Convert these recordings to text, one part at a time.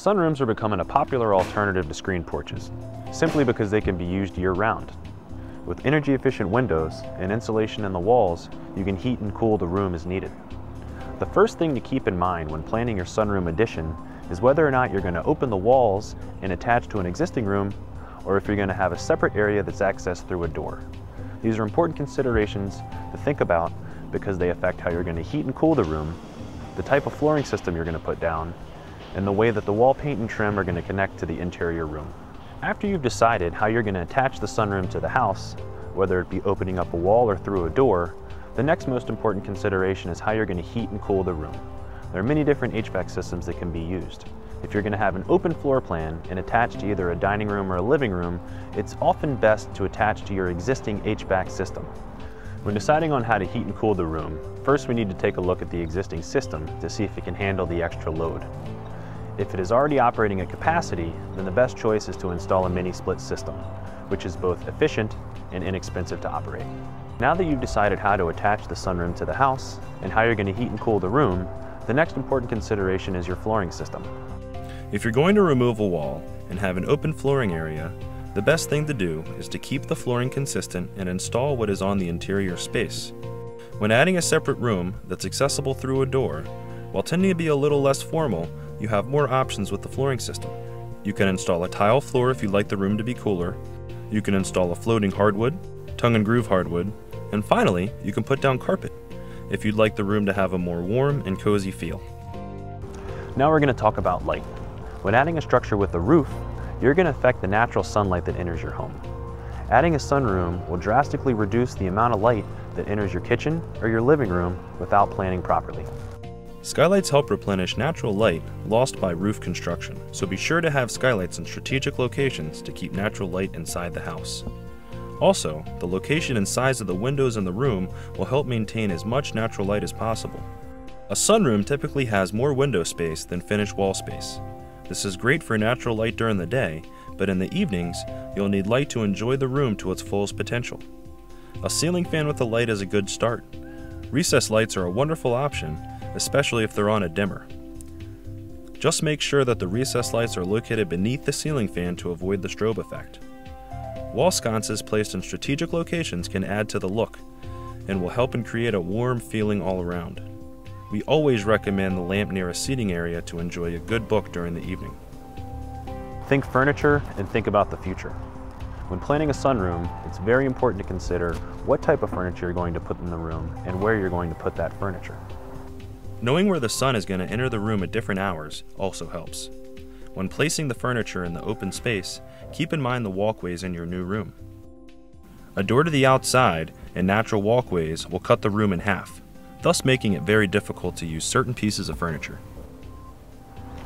Sunrooms are becoming a popular alternative to screen porches, simply because they can be used year-round. With energy-efficient windows and insulation in the walls, you can heat and cool the room as needed. The first thing to keep in mind when planning your sunroom addition is whether or not you're going to open the walls and attach to an existing room, or if you're going to have a separate area that's accessed through a door. These are important considerations to think about because they affect how you're going to heat and cool the room, the type of flooring system you're going to put down, and the way that the wall paint and trim are going to connect to the interior room. After you've decided how you're going to attach the sunroom to the house, whether it be opening up a wall or through a door, the next most important consideration is how you're going to heat and cool the room. There are many different HVAC systems that can be used. If you're going to have an open floor plan and attach to either a dining room or a living room, it's often best to attach to your existing HVAC system. When deciding on how to heat and cool the room, first we need to take a look at the existing system to see if it can handle the extra load. If it is already operating at capacity, then the best choice is to install a mini split system, which is both efficient and inexpensive to operate. Now that you've decided how to attach the sunroom to the house and how you're going to heat and cool the room, the next important consideration is your flooring system. If you're going to remove a wall and have an open flooring area, the best thing to do is to keep the flooring consistent and install what is on the interior space. When adding a separate room that's accessible through a door, while tending to be a little less formal, you have more options with the flooring system. You can install a tile floor if you'd like the room to be cooler. You can install a floating hardwood, tongue and groove hardwood, and finally, you can put down carpet if you'd like the room to have a more warm and cozy feel. Now we're going to talk about light. When adding a structure with a roof, you're going to affect the natural sunlight that enters your home. Adding a sunroom will drastically reduce the amount of light that enters your kitchen or your living room without planning properly. Skylights help replenish natural light lost by roof construction, so be sure to have skylights in strategic locations to keep natural light inside the house. Also, the location and size of the windows in the room will help maintain as much natural light as possible. A sunroom typically has more window space than finished wall space. This is great for natural light during the day, but in the evenings, you'll need light to enjoy the room to its fullest potential. A ceiling fan with a light is a good start. Recessed lights are a wonderful option, especially if they're on a dimmer. Just make sure that the recessed lights are located beneath the ceiling fan to avoid the strobe effect. Wall sconces placed in strategic locations can add to the look and will help and create a warm feeling all around. We always recommend the lamp near a seating area to enjoy a good book during the evening. Think furniture and think about the future. When planning a sunroom, it's very important to consider what type of furniture you're going to put in the room and where you're going to put that furniture. Knowing where the sun is going to enter the room at different hours also helps. When placing the furniture in the open space, keep in mind the walkways in your new room. A door to the outside and natural walkways will cut the room in half, thus making it very difficult to use certain pieces of furniture.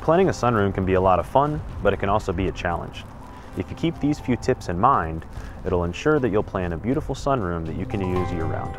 Planning a sunroom can be a lot of fun, but it can also be a challenge. If you keep these few tips in mind, it'll ensure that you'll plan a beautiful sunroom that you can use year-round.